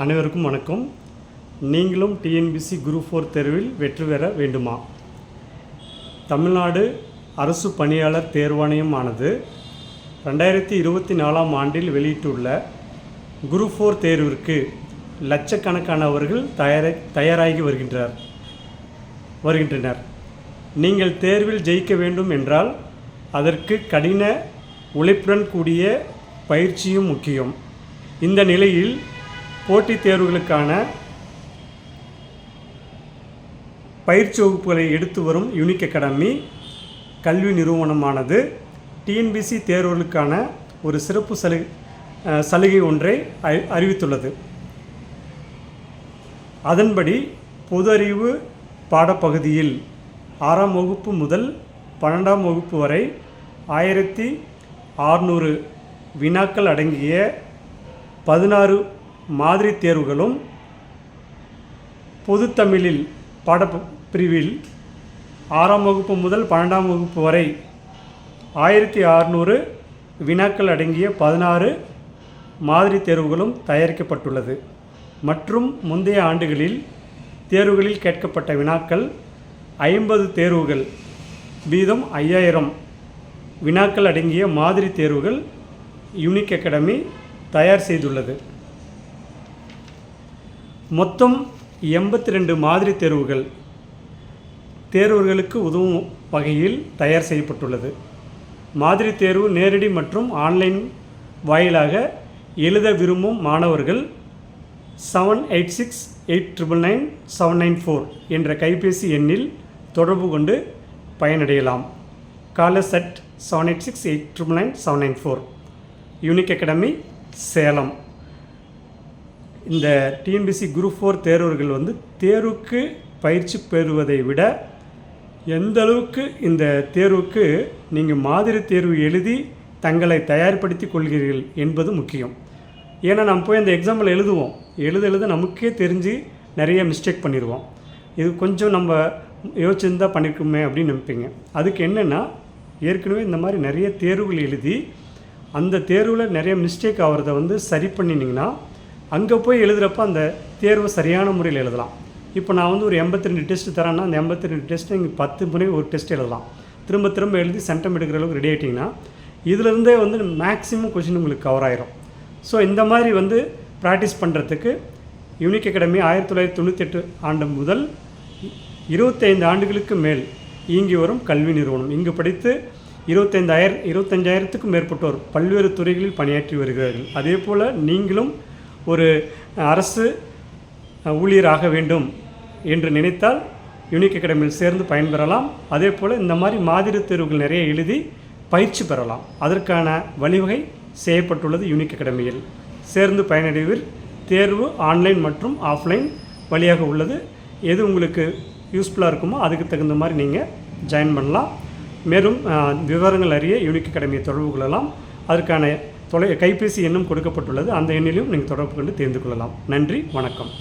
அனைவருக்கும் வணக்கம். நீங்களும் டிஎன்பிசி குரூப் 4 தேர்வில் வெற்றி பெற வேண்டுமா? தமிழ்நாடு அரசு பணியாளர் தேர்வாணையம் ஆனது 2024ஆம் ஆண்டில் வெளியிட்டுள்ள குரூப் 4 தேர்விற்கு லட்சக்கணக்கானவர்கள் தயாராகி வருகின்றனர். நீங்கள் தேர்வில் ஜெயிக்க வேண்டும் என்றால் அதற்கு கடின உழைப்புடன் கூடிய பயிற்சியும் முக்கியம். இந்த நிலையில் போட்டித் தேர்வுகளுக்கான பயிற்சி வகுப்புகளை எடுத்து வரும் யூனிக் அகாடமி கல்வி நிறுவனமானது டிஎன்பிசி தேர்வுகளுக்கான ஒரு சிறப்பு சலுகை ஒன்றை அறிவித்துள்ளது. அதன்படி பொது அறிவு பாடப்பகுதியில் 6ஆம் வகுப்பு முதல் 12ஆம் வகுப்பு வரை 1600 வினாக்கள் அடங்கிய 16 மாதிரி தேர்வுகளும், பொதுத்தமிழில் பாடப்பிரிவில் 6ஆம் வகுப்பு முதல் 12ஆம் வகுப்பு வரை 1600 வினாக்கள் அடங்கிய 16 மாதிரி தேர்வுகளும் தயாரிக்கப்பட்டுள்ளது. மற்றும் முந்தைய ஆண்டுகளில் தேர்வுகளில் கேட்கப்பட்ட வினாக்கள் 50 தேர்வுகள் வீதம் 5000 வினாக்கள் அடங்கிய மாதிரி தேர்வுகள் யூனிக் அகாடமி தயார் செய்துள்ளது. மொத்தம் 82 மாதிரி தேர்வுகளுக்கு உதவும் வகையில் தயார் செய்யப்பட்டுள்ளது. மாதிரி தேர்வு நேரடி மற்றும் ஆன்லைன் வாயிலாக எழுத விரும்பும் மாணவர்கள் 7868999794 என்ற கைபேசி எண்ணில் தொடர்பு கொண்டு பயனடையலாம். Callers at 7868999794. Unique academy Salem. இந்த டிஎன்பிசி குரூப் 4 தேர்வர்கள் தேர்வுக்கு பயிற்சி பெறுவதை விட எந்த அளவுக்கு இந்த தேர்வுக்கு நீங்கள் மாதிரி தேர்வு எழுதி தங்களை தயார்படுத்தி கொள்கிறீர்கள் என்பது முக்கியம். ஏன்னா நம்ம போய் அந்த எக்ஸாம்பிள் எழுத நமக்கே தெரிஞ்சு நிறைய மிஸ்டேக் பண்ணிடுவோம். இது கொஞ்சம் நம்ம யோசிச்சுருந்தா பண்ணியிருக்குமே அப்படின்னு நினைப்பீங்க. அதுக்கு என்னென்னா, ஏற்கனவே இந்த மாதிரி நிறைய தேர்வுகள் எழுதி அந்த தேர்வில் நிறைய மிஸ்டேக் ஆகிறத சரி பண்ணினீங்கன்னா அங்கே போய் எழுதுகிறப்ப அந்த தேர்வை சரியான முறையில் எழுதலாம். இப்போ நான் ஒரு 82 டெஸ்ட் தரேன்னா அந்த 82 டெஸ்ட்டு நீங்கள் 10 முறை ஒரு டெஸ்ட் எழுதலாம். திரும்ப எழுதி சென்டம் எடுக்கிற அளவுக்கு ரெடி ஆகிட்டிங்கன்னா இதிலிருந்தே மேக்ஸிமம் கொஷின் உங்களுக்கு கவர் ஆகிரும். ஸோ இந்த மாதிரி ப்ராக்டிஸ் பண்ணுறதுக்கு யூனிக் அகாடமி 1998 ஆண்டு முதல் 25 ஆண்டுகளுக்கு மேல் இயங்கி வரும் கல்வி நிறுவனம். இங்கு படித்து 25,000க்கும் மேற்பட்டோர் பல்வேறு துறைகளில் பணியாற்றி வருகிறார்கள். அதே போல் நீங்களும் ஒரு அரசு ஊழியராக வேண்டும் என்று நினைத்தால் யூனிக் அகாடமியில் சேர்ந்து பயன்பெறலாம். அதே போல் இந்த மாதிரி தேர்வுகள் நிறைய எழுதி பயிற்சி பெறலாம். அதற்கான வழிவகை செய்யப்பட்டுள்ளது யூனிக் அகாடமியில். சேர்ந்து பயனடைவீர். தேர்வு ஆன்லைன் மற்றும் ஆஃப்லைன் வழியாக உள்ளது. எது உங்களுக்கு யூஸ்ஃபுல்லாக இருக்குமோ அதுக்கு தகுந்த மாதிரி நீங்கள் ஜாயின் பண்ணலாம். மேலும் விவரங்கள் அறிய யூனிக் அகாடமியை தொடர்பு கொள்ளலாம். அதற்கான கைபேசி எண்ணும் கொடுக்கப்பட்டுள்ளது. அந்த எண்ணிலும் நீங்கள் தொடர்பு கொண்டு தெரிந்து கொள்ளலாம். நன்றி, வணக்கம்.